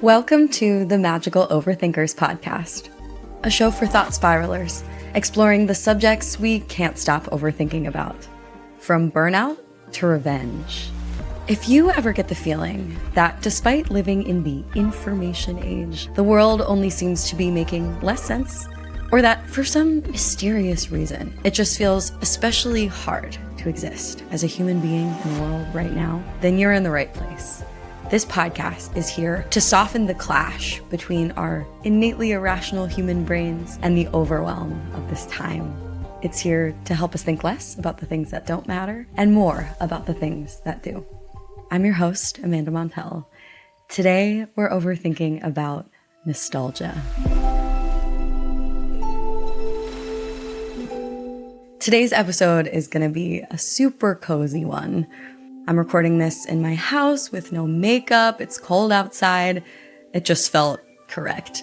Welcome to the Magical Overthinkers podcast, a show for thought spiralers, exploring the subjects we can't stop overthinking about, from burnout to revenge. If you ever get the feeling that despite living in the information age, the world only seems to be making less sense, or that for some mysterious reason, it just feels especially hard to exist as a human being in the world right now, then you're in the right place. This podcast is here to soften the clash between our innately irrational human brains and the overwhelm of this time. It's here to help us think less about the things that don't matter and more about the things that do. I'm your host, Amanda Montel. Today, we're overthinking about nostalgia. Today's episode is going to be a super cozy one. I'm recording this in my house with no makeup. It's cold outside. It just felt correct.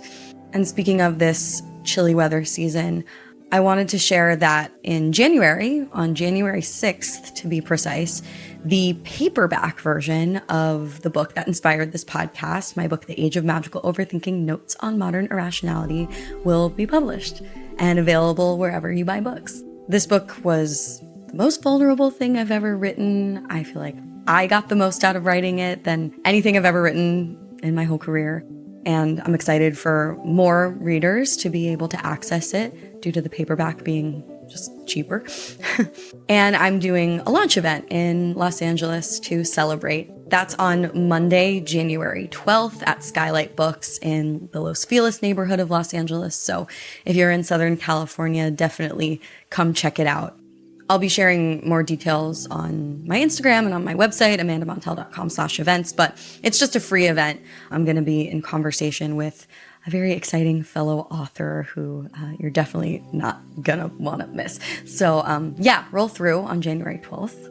And speaking of this chilly weather season, I wanted to share that in January, on January 6th to be precise, the paperback version of the book that inspired this podcast, my book, The Age of Magical Overthinking, Notes on Modern Irrationality, will be published and available wherever you buy books. This book was the most vulnerable thing I've ever written. I feel like I got the most out of writing it than anything I've ever written in my whole career. And I'm excited for more readers to be able to access it due to the paperback being just cheaper. And I'm doing a launch event in Los Angeles to celebrate. That's on Monday, January 12th at Skylight Books in the Los Feliz neighborhood of Los Angeles. So if you're in Southern California, definitely come check it out. I'll be sharing more details on my Instagram and on my website, amandamontel.com/events, but it's just a free event. I'm going to be in conversation with a very exciting fellow author who you're definitely not going to want to miss. So roll through on January 12th.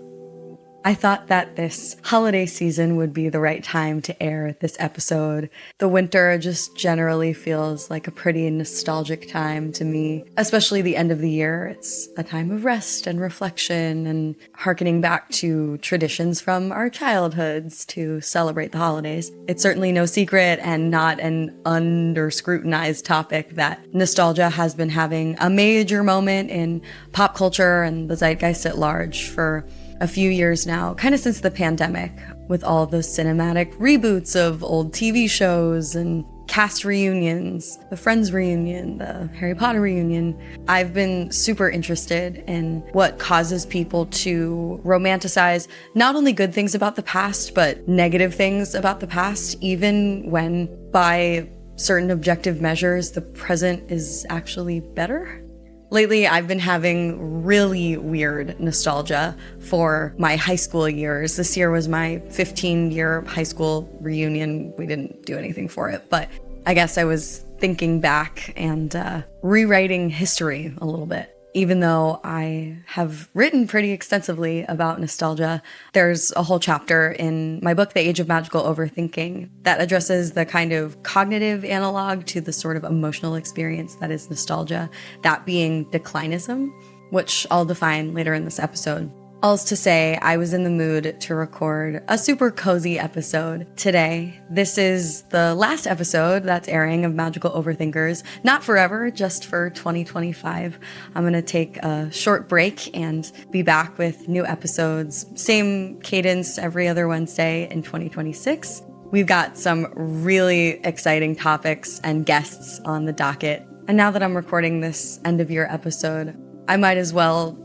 I thought that this holiday season would be the right time to air this episode. The winter just generally feels like a pretty nostalgic time to me, especially the end of the year. It's a time of rest and reflection and hearkening back to traditions from our childhoods to celebrate the holidays. It's certainly no secret and not an under-scrutinized topic that nostalgia has been having a major moment in pop culture and the zeitgeist at large for a few years now, kind of since the pandemic, with all of those cinematic reboots of old TV shows and cast reunions, the Friends reunion, the Harry Potter reunion. I've been super interested in what causes people to romanticize not only good things about the past, but negative things about the past, even when by certain objective measures, the present is actually better. Lately, I've been having really weird nostalgia for my high school years. This year was my 15-year high school reunion. We didn't do anything for it, but I guess I was thinking back and rewriting history a little bit. Even though I have written pretty extensively about nostalgia, there's a whole chapter in my book, The Age of Magical Overthinking, that addresses the kind of cognitive analog to the sort of emotional experience that is nostalgia, that being declinism, which I'll define later in this episode. All's to say, I was in the mood to record a super cozy episode today. This is the last episode that's airing of Magical Overthinkers. Not forever, just for 2025. I'm going to take a short break and be back with new episodes. Same cadence every other Wednesday in 2026. We've got some really exciting topics and guests on the docket. And now that I'm recording this end of year episode, I might as well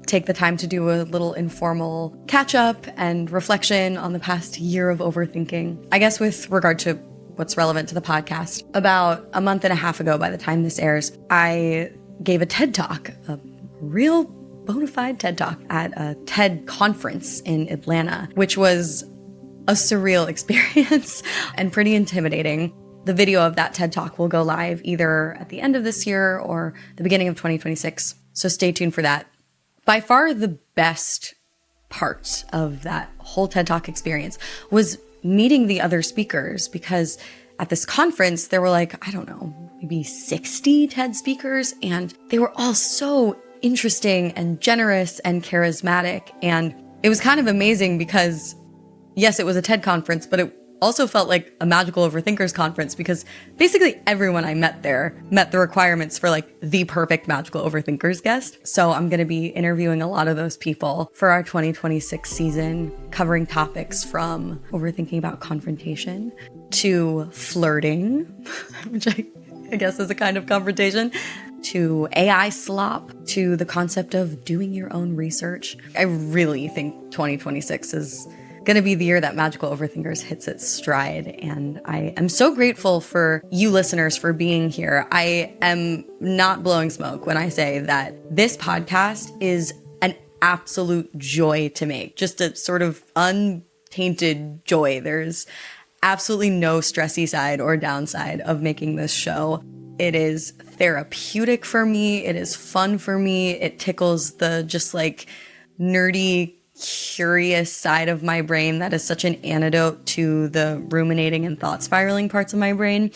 take the time to do a little informal catch-up and reflection on the past year of overthinking. I guess with regard to what's relevant to the podcast, about a month and a half ago, by the time this airs, I gave a TED Talk, a real bona fide TED Talk at a TED conference in Atlanta, which was a surreal experience and pretty intimidating. The video of that TED Talk will go live either at the end of this year or the beginning of 2026, so stay tuned for that. By far the best part of that whole TED Talk experience was meeting the other speakers, because at this conference, there were maybe 60 TED speakers, and they were all so interesting and generous and charismatic. And it was kind of amazing because, yes, it was a TED conference, but it also felt like a Magical Overthinkers conference because basically everyone I met there met the requirements for like the perfect Magical Overthinkers guest. So I'm going to be interviewing a lot of those people for our 2026 season, covering topics from overthinking about confrontation to flirting, which I guess is a kind of confrontation, to AI slop, to the concept of doing your own research. I really think 2026 is going to be the year that Magical Overthinkers hits its stride. And I am so grateful for you listeners for being here. I am not blowing smoke when I say that this podcast is an absolute joy to make, just a sort of untainted joy. There's absolutely no stressy side or downside of making this show. It is therapeutic for me. It is fun for me. It tickles the just like nerdy, curious side of my brain that is such an antidote to the ruminating and thought spiraling parts of my brain.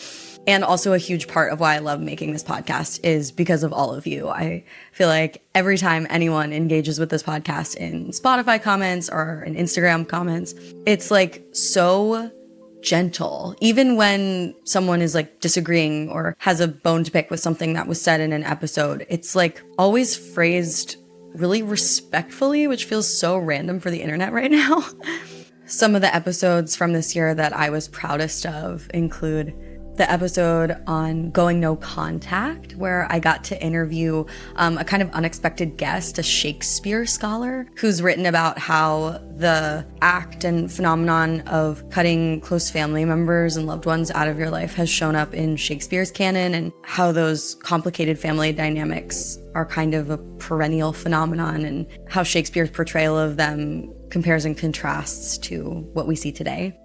And also a huge part of why I love making this podcast is because of all of you. I feel like every time anyone engages with this podcast in Spotify comments or in Instagram comments, it's like so gentle. Even when someone is like disagreeing or has a bone to pick with something that was said in an episode, it's like always phrased really respectfully, which feels so random for the internet right now. Some of the episodes from this year that I was proudest of include the episode on going no contact, where I got to interview a kind of unexpected guest, a Shakespeare scholar, who's written about how the act and phenomenon of cutting close family members and loved ones out of your life has shown up in Shakespeare's canon, and how those complicated family dynamics are kind of a perennial phenomenon, and how Shakespeare's portrayal of them compares and contrasts to what we see today.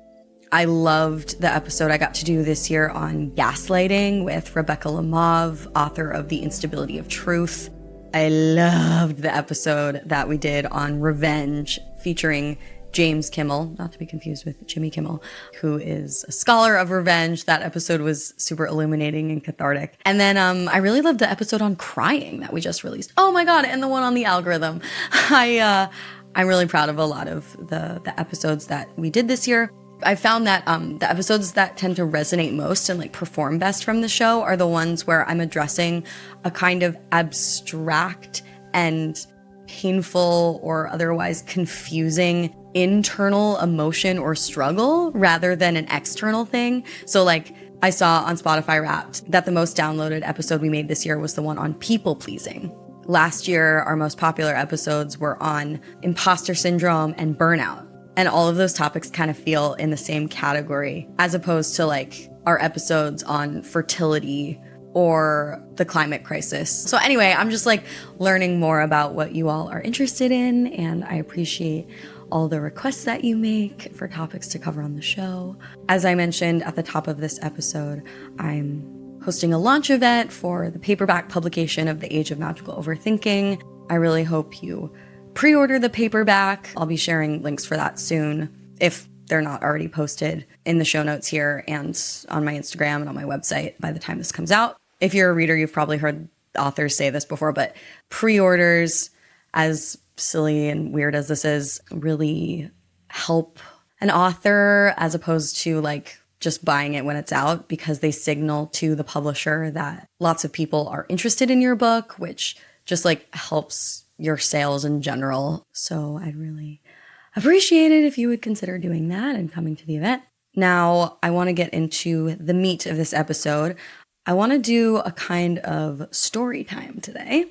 I loved the episode I got to do this year on gaslighting with Rebecca Lamov, author of The Instability of Truth. I loved the episode that we did on revenge, featuring James Kimmel, not to be confused with Jimmy Kimmel, who is a scholar of revenge. That episode was super illuminating and cathartic. And then I really loved the episode on crying that we just released. Oh my God, and the one on the algorithm. I'm really proud of a lot of the episodes that we did this year. I found that the episodes that tend to resonate most and like perform best from the show are the ones where I'm addressing a kind of abstract and painful or otherwise confusing internal emotion or struggle rather than an external thing. So like I saw on Spotify Wrapped that the most downloaded episode we made this year was the one on people pleasing. Last year, our most popular episodes were on imposter syndrome and burnout. And all of those topics kind of feel in the same category, as opposed to like our episodes on fertility or the climate crisis. So anyway, I'm just like learning more about what you all are interested in, and I appreciate all the requests that you make for topics to cover on the show. As I mentioned at the top of this episode, I'm hosting a launch event for the paperback publication of The Age of Magical Overthinking. I really hope you pre-order the paperback. I'll be sharing links for that soon, if they're not already posted in the show notes here and on my Instagram and on my website by the time this comes out. If you're a reader, you've probably heard authors say this before, but pre-orders, as silly and weird as this is, really help an author as opposed to like just buying it when it's out, because they signal to the publisher that lots of people are interested in your book, which just like helps your sales in general. So I'd really appreciate it if you would consider doing that and coming to the event. Now, I want to get into the meat of this episode. I want to do a kind of story time today.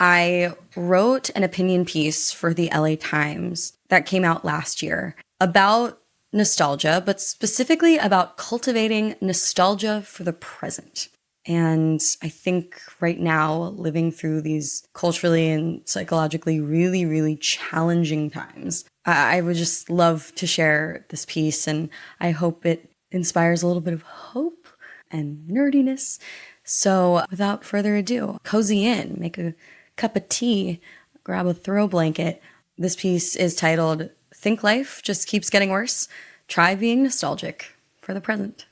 I wrote an opinion piece for the LA Times that came out last year about nostalgia, but specifically about cultivating nostalgia for the present. And I think right now, living through these culturally and psychologically really, really challenging times, I would just love to share this piece, and I hope it inspires a little bit of hope and nerdiness. So without further ado, cozy in, make a cup of tea, grab a throw blanket. This piece is titled, "Think Life Just Keeps Getting Worse. Try Being Nostalgic for the Present."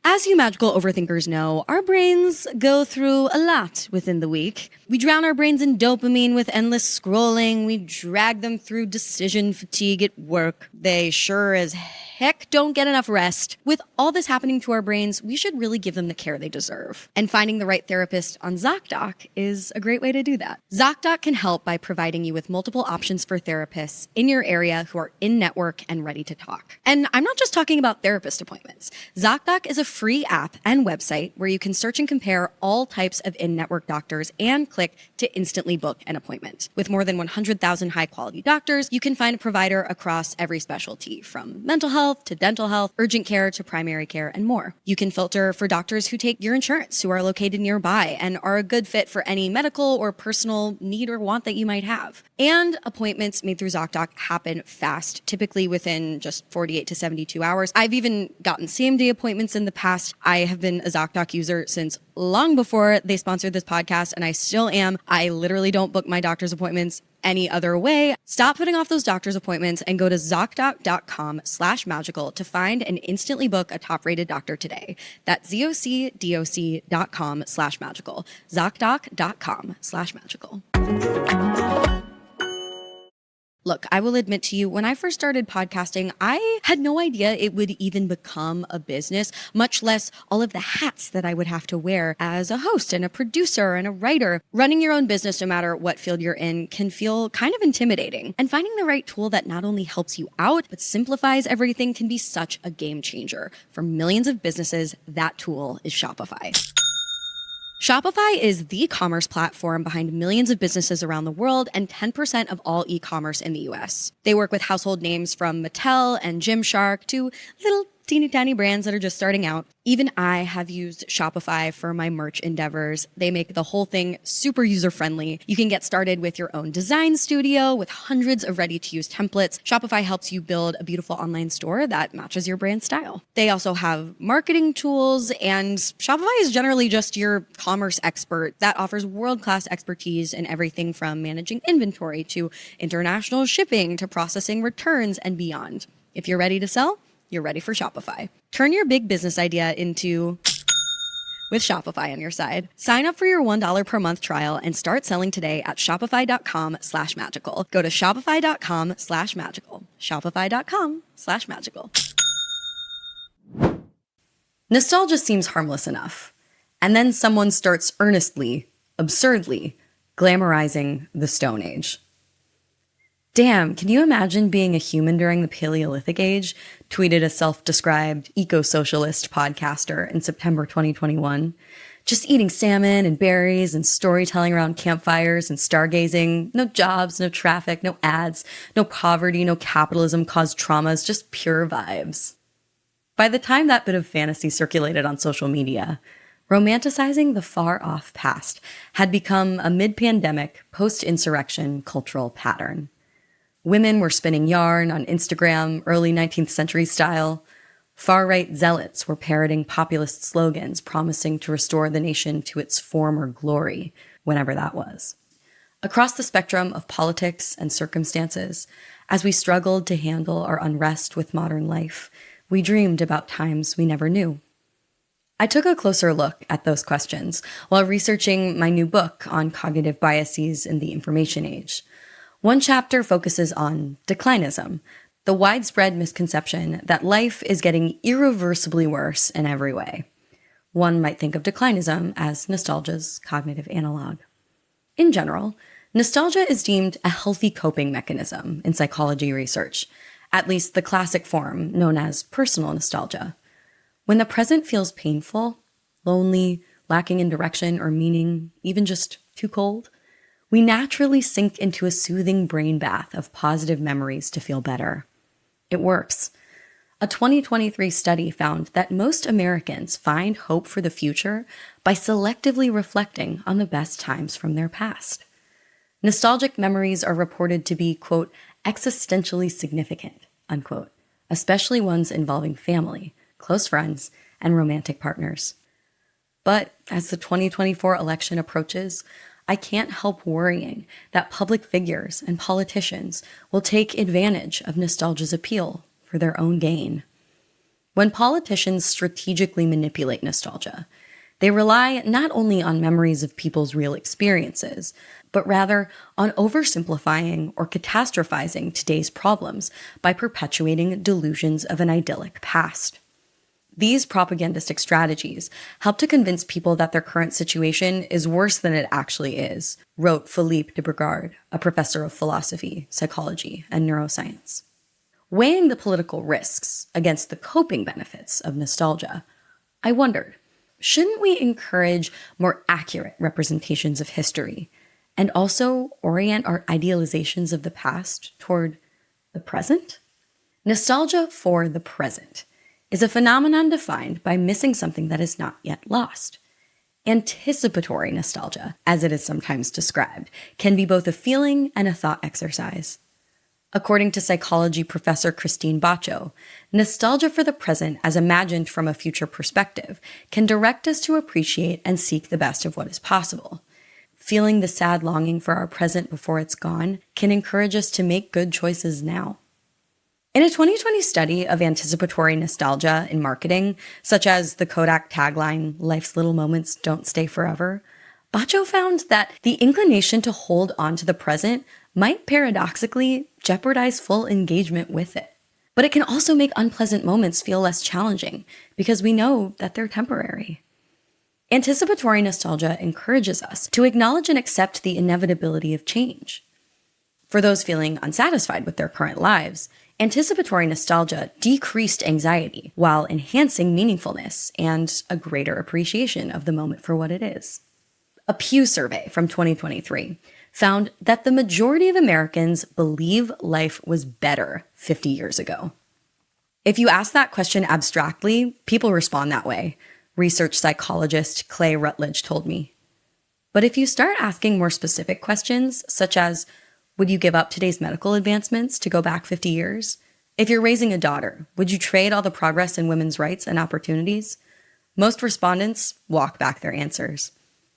As you magical overthinkers know, our brains go through a lot within the week. We drown our brains in dopamine with endless scrolling. We drag them through decision fatigue at work. They sure as heck don't get enough rest. With all this happening to our brains, we should really give them the care they deserve. And finding the right therapist on ZocDoc is a great way to do that. ZocDoc can help by providing you with multiple options for therapists in your area who are in-network and ready to talk. And I'm not just talking about therapist appointments. ZocDoc is a free app and website where you can search and compare all types of in-network doctors and click to instantly book an appointment. With more than 100,000 high-quality doctors, you can find a provider across every specialty, from mental health to dental health, urgent care to primary care, and more. You can filter for doctors who take your insurance, who are located nearby, and are a good fit for any medical or personal need or want that you might have. And appointments made through ZocDoc happen fast, typically within just 48 to 72 hours. I've even gotten same-day appointments in the past. I have been a ZocDoc user since long before they sponsored this podcast, and I still am. I literally don't book my doctor's appointments any other way. Stop putting off those doctor's appointments and go to ZocDoc.com/magical to find and instantly book a top-rated doctor today. That's ZocDoc.com/magical. ZocDoc.com/magical. Look, I will admit to you, when I first started podcasting, I had no idea it would even become a business, much less all of the hats that I would have to wear as a host and a producer and a writer. Running your own business, no matter what field you're in, can feel kind of intimidating. And finding the right tool that not only helps you out, but simplifies everything can be such a game changer. For millions of businesses, that tool is Shopify. Shopify is the commerce platform behind millions of businesses around the world and 10% of all e-commerce in the US. They work with household names from Mattel and Gymshark to little teeny tiny brands that are just starting out. Even I have used Shopify for my merch endeavors. They make the whole thing super user-friendly. You can get started with your own design studio with hundreds of ready-to-use templates. Shopify helps you build a beautiful online store that matches your brand style. They also have marketing tools, and Shopify is generally just your commerce expert that offers world-class expertise in everything from managing inventory to international shipping to processing returns and beyond. If you're ready to sell, you're ready for Shopify. Turn your big business idea into with Shopify on your side. Sign up for your $1 per month trial and start selling today at shopify.com/magical. Go to shopify.com/magical. Shopify.com/magical. Nostalgia seems harmless enough. And then someone starts earnestly, absurdly, glamorizing the Stone Age. Damn, can you imagine being a human during the Paleolithic Age? Tweeted a self-described eco-socialist podcaster in September 2021. Just eating salmon and berries and storytelling around campfires and stargazing. No jobs, no traffic, no ads, no poverty, no capitalism caused traumas, just pure vibes. By the time that bit of fantasy circulated on social media, romanticizing the far-off past had become a mid-pandemic, post-insurrection cultural pattern. Women were spinning yarn on Instagram, early 19th century style. Far-right zealots were parroting populist slogans promising to restore the nation to its former glory, whenever that was. Across the spectrum of politics and circumstances, as we struggled to handle our unrest with modern life, we dreamed about times we never knew. I took a closer look at those questions while researching my new book on cognitive biases in the information age. One chapter focuses on declinism, the widespread misconception that life is getting irreversibly worse in every way. One might think of declinism as nostalgia's cognitive analog. In general, nostalgia is deemed a healthy coping mechanism in psychology research, at least the classic form known as personal nostalgia. When the present feels painful, lonely, lacking in direction or meaning, even just too cold, we naturally sink into a soothing brain bath of positive memories to feel better. It works. A 2023 study found that most Americans find hope for the future by selectively reflecting on the best times from their past. Nostalgic memories are reported to be, quote, existentially significant, unquote, especially ones involving family, close friends, and romantic partners. But as the 2024 election approaches, I can't help worrying that public figures and politicians will take advantage of nostalgia's appeal for their own gain. When politicians strategically manipulate nostalgia, they rely not only on memories of people's real experiences, but rather on oversimplifying or catastrophizing today's problems by perpetuating delusions of an idyllic past. These propagandistic strategies help to convince people that their current situation is worse than it actually is, wrote Philippe de Brigard, a professor of philosophy, psychology, and neuroscience. Weighing the political risks against the coping benefits of nostalgia, I wondered, shouldn't we encourage more accurate representations of history and also orient our idealizations of the past toward the present? Nostalgia for the present is a phenomenon defined by missing something that is not yet lost. Anticipatory nostalgia, as it is sometimes described, can be both a feeling and a thought exercise. According to psychology professor Christine Baccio, nostalgia for the present as imagined from a future perspective can direct us to appreciate and seek the best of what is possible. Feeling the sad longing for our present before it's gone can encourage us to make good choices now. In a 2020 study of anticipatory nostalgia in marketing, such as the Kodak tagline, "Life's little moments don't stay forever," Baccio found that the inclination to hold on to the present might paradoxically jeopardize full engagement with it. But it can also make unpleasant moments feel less challenging because we know that they're temporary. Anticipatory nostalgia encourages us to acknowledge and accept the inevitability of change. For those feeling unsatisfied with their current lives, anticipatory nostalgia decreased anxiety while enhancing meaningfulness and a greater appreciation of the moment for what it is. A Pew survey from 2023 found that the majority of Americans believe life was better 50 years ago. If you ask that question abstractly, people respond that way, research psychologist Clay Rutledge told me. But if you start asking more specific questions, such as, would you give up today's medical advancements to go back 50 years? If you're raising a daughter, would you trade all the progress in women's rights and opportunities? Most respondents walk back their answers.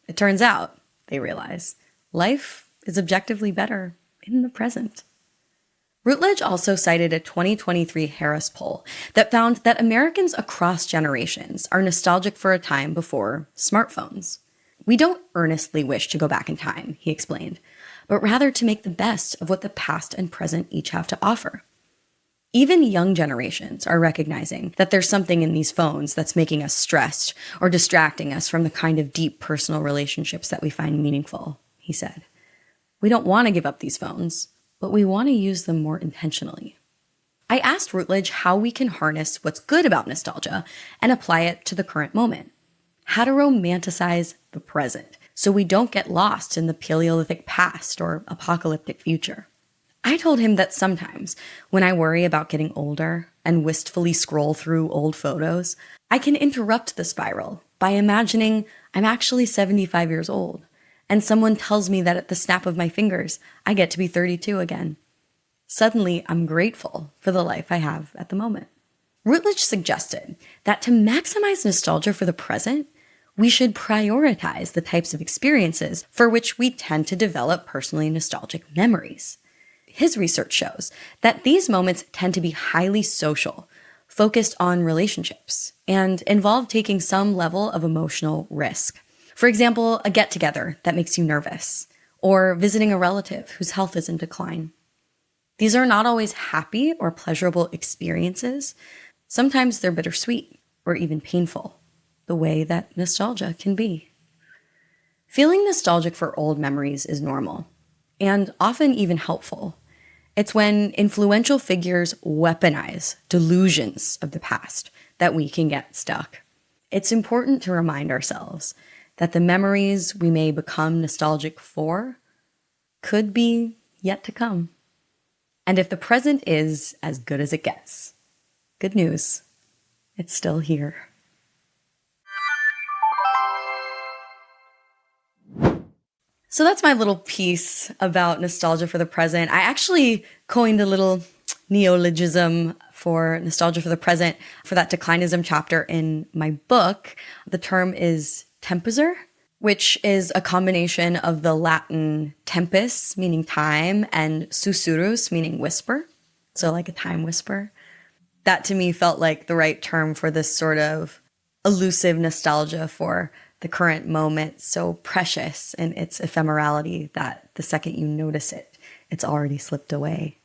It turns out, they realize, life is objectively better in the present. Rutledge also cited a 2023 Harris poll that found that Americans across generations are nostalgic for a time before smartphones. We don't earnestly wish to go back in time, he explained, but rather to make the best of what the past and present each have to offer. Even young generations are recognizing that there's something in these phones that's making us stressed or distracting us from the kind of deep personal relationships that we find meaningful, he said. We don't want to give up these phones, but we want to use them more intentionally. I asked Rutledge how we can harness what's good about nostalgia and apply it to the current moment. How to romanticize the present so we don't get lost in the Paleolithic past or apocalyptic future. I told him that sometimes, when I worry about getting older and wistfully scroll through old photos, I can interrupt the spiral by imagining I'm actually 75 years old, and someone tells me that at the snap of my fingers, I get to be 32 again. Suddenly, I'm grateful for the life I have at the moment. Rutledge suggested that to maximize nostalgia for the present, we should prioritize the types of experiences for which we tend to develop personally nostalgic memories. His research shows that these moments tend to be highly social, focused on relationships, and involve taking some level of emotional risk. For example, a get-together that makes you nervous, or visiting a relative whose health is in decline. These are not always happy or pleasurable experiences. Sometimes they're bittersweet or even painful, the way that nostalgia can be. Feeling nostalgic for old memories is normal, and often even helpful. It's when influential figures weaponize delusions of the past that we can get stuck. It's important to remind ourselves that the memories we may become nostalgic for could be yet to come. And if the present is as good as it gets, good news, it's still here. So that's my little piece about nostalgia for the present. I actually coined a little neologism for nostalgia for the present for that declinism chapter in my book. The term is tempeser, which is a combination of the Latin tempus, meaning time, and susurrus, meaning whisper. So like a time whisper. That to me felt like the right term for this sort of elusive nostalgia for the current moment, so precious in its ephemerality that the second you notice it, it's already slipped away.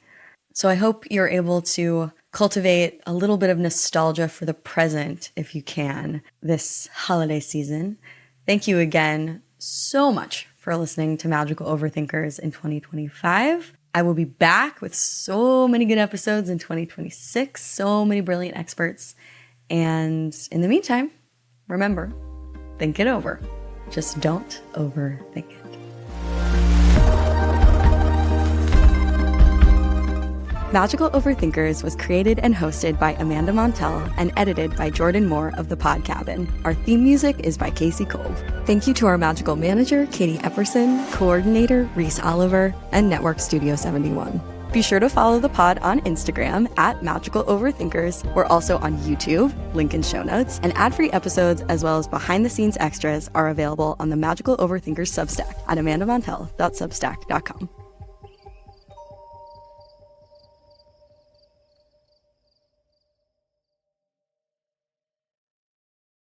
So I hope you're able to cultivate a little bit of nostalgia for the present if you can this holiday season. Thank you again so much for listening to Magical Overthinkers in 2025. I will be back with so many good episodes in 2026, so many brilliant experts. And in the meantime, remember, think it over. Just don't overthink it. Magical Overthinkers was created and hosted by Amanda Montell and edited by Jordan Moore of The Pod Cabin. Our theme music is by Casey Cove. Thank you to our magical manager, Katie Epperson, coordinator, Reese Oliver, and Network Studio 71. Be sure to follow the pod on Instagram at Magical Overthinkers. We're also on YouTube, link in show notes, and ad-free episodes as well as behind-the-scenes extras are available on the Magical Overthinkers Substack at amandamontell.substack.com.